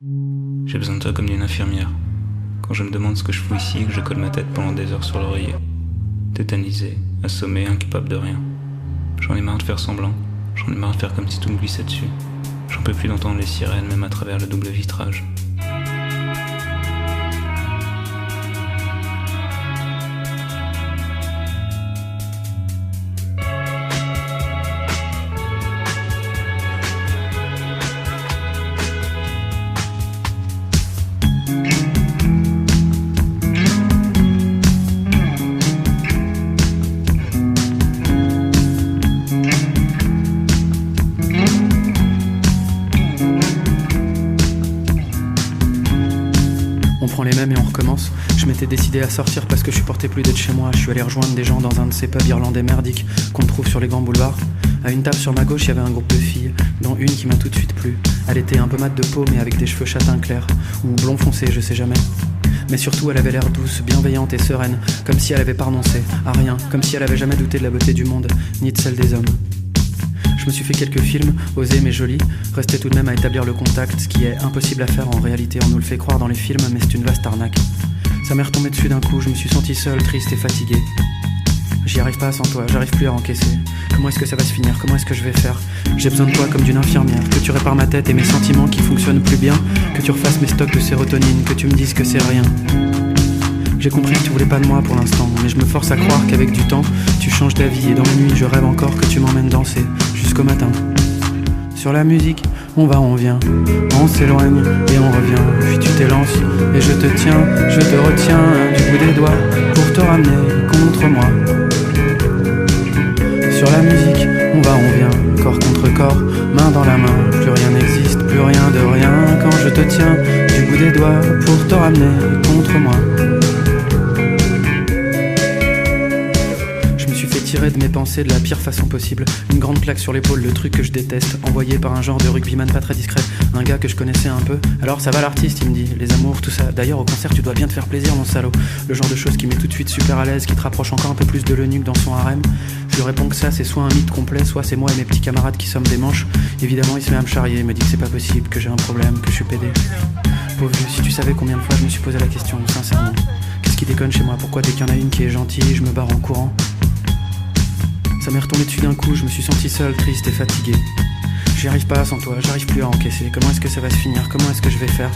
J'ai besoin de toi comme d'une infirmière. Quand je me demande ce que je fous ici et que je colle ma tête pendant des heures sur l'oreiller. Tétanisé, assommé, incapable de rien. J'en ai marre de faire semblant. J'en ai marre de faire comme si tout me glissait dessus. J'en peux plus d'entendre les sirènes, même à travers le double vitrage. On prend les mêmes et on recommence. Je m'étais décidé à sortir parce que je supportais plus d'être chez moi. Je suis allé rejoindre des gens dans un de ces pubs irlandais merdiques qu'on trouve sur les grands boulevards. À une table sur ma gauche, il y avait un groupe de filles, dont une qui m'a tout de suite plu. Elle était un peu mate de peau mais avec des cheveux châtain clair, ou blond foncé, je sais jamais. Mais surtout elle avait l'air douce, bienveillante et sereine, comme si elle avait pas renoncé à rien, comme si elle avait jamais douté de la beauté du monde, ni de celle des hommes. Je me suis fait quelques films, osés mais jolis, restait tout de même à établir le contact, ce qui est impossible à faire en réalité, on nous le fait croire dans les films, mais c'est une vaste arnaque. Ça m'est retombé dessus d'un coup, je me suis senti seul, triste et fatigué. J'y arrive pas sans toi, j'arrive plus à encaisser. Comment est-ce que ça va se finir? Comment est-ce que je vais faire? J'ai besoin de toi comme d'une infirmière, que tu répares ma tête et mes sentiments qui fonctionnent plus bien, que tu refasses mes stocks de sérotonine, que tu me dises que c'est rien. J'ai compris que tu voulais pas de moi pour l'instant, mais je me force à croire qu'avec du temps, tu changes d'avis et dans mes nuits, je rêve encore que tu m'emmènes danser jusqu'au matin. Sur la musique, on va, on vient, on s'éloigne et on revient. Puis tu t'élances et je te tiens, je te retiens du bout des doigts pour te ramener contre moi. Sur la musique, on va, on vient, corps contre corps, main dans la main. Plus rien n'existe, plus rien de rien quand je te tiens du bout des doigts pour te ramener contre moi. Tiré de mes pensées de la pire façon possible. Une grande claque sur l'épaule, le truc que je déteste, envoyé par un genre de rugbyman pas très discret. Un gars que je connaissais un peu. Alors ça va l'artiste, il me dit, les amours, tout ça. D'ailleurs au concert tu dois bien te faire plaisir mon salaud. Le genre de choses qui met tout de suite super à l'aise, qui te rapproche encore un peu plus de l'eunuque dans son harem. Je lui réponds que ça c'est soit un mythe complet, soit c'est moi et mes petits camarades qui sommes des manches. Évidemment il se met à me charrier, il me dit que c'est pas possible, que j'ai un problème, que je suis pédé. Pauvre vieux, si tu savais combien de fois je me suis posé la question, sincèrement. Qu'est-ce qui déconne chez moi? Pourquoi dès qu'il y en a une qui est gentille, je me barre en courant? Ça m'est retombé dessus d'un coup, je me suis senti seul, triste et fatigué. J'y arrive pas sans toi, j'arrive plus à encaisser. Comment est-ce que ça va se finir? Comment est-ce que je vais faire?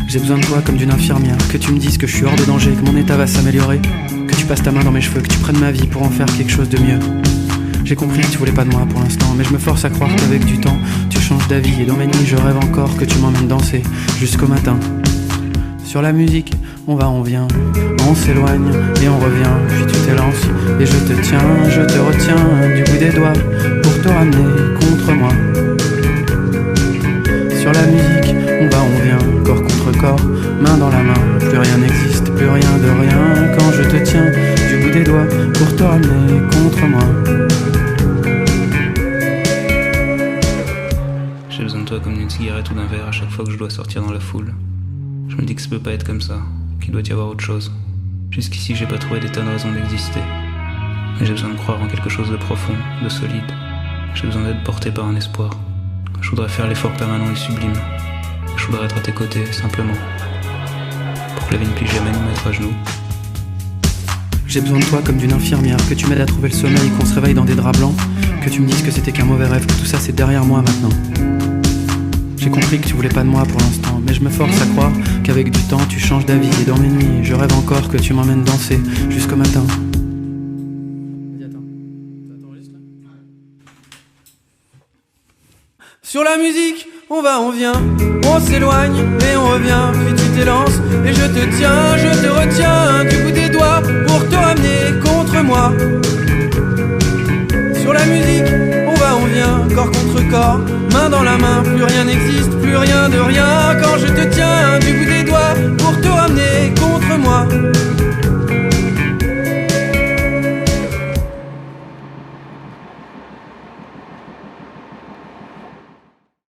J'ai besoin de toi comme d'une infirmière, que tu me dises que je suis hors de danger, que mon état va s'améliorer, que tu passes ta main dans mes cheveux, que tu prennes ma vie pour en faire quelque chose de mieux. J'ai compris que tu voulais pas de moi pour l'instant, mais je me force à croire qu'avec du temps, tu changes d'avis et dans mes nuits je rêve encore que tu m'emmènes danser jusqu'au matin. Sur la musique, on va, on vient, on s'éloigne et on revient. Puis tu t'élances et je te tiens, je te retiens du bout des doigts pour te ramener contre moi. Sur la musique, on va, on vient, corps contre corps, main dans la main. Plus rien n'existe, plus rien de rien quand je te tiens du bout des doigts pour te ramener contre moi. J'ai besoin de toi comme d'une cigarette ou d'un verre à chaque fois que je dois sortir dans la foule. Je me dis que ça peut pas être comme ça, qu'il doit y avoir autre chose. Jusqu'ici, j'ai pas trouvé des tonnes de raisons d'exister. Mais j'ai besoin de croire en quelque chose de profond, de solide. J'ai besoin d'être porté par un espoir. Je voudrais faire l'effort permanent et sublime. Je voudrais être à tes côtés, simplement. Pour que la vie ne puisse jamais nous mettre à genoux. J'ai besoin de toi comme d'une infirmière, que tu m'aides à trouver le sommeil, qu'on se réveille dans des draps blancs, que tu me dises que c'était qu'un mauvais rêve, que tout ça c'est derrière moi maintenant. J'ai compris que tu voulais pas de moi pour l'instant, mais je me force à croire qu'avec du temps tu changes d'avis et dans mes nuits je rêve encore que tu m'emmènes danser jusqu'au matin. Sur la musique, on va, on vient, on s'éloigne et on revient. Puis tu t'élances et je te tiens, je te retiens du bout des doigts pour te ramener contre moi. Sur la musique, on va, on vient, corps contre corps, main dans la main. Plus rien n'existe, plus rien de rien quand je te tiens du bout des doigts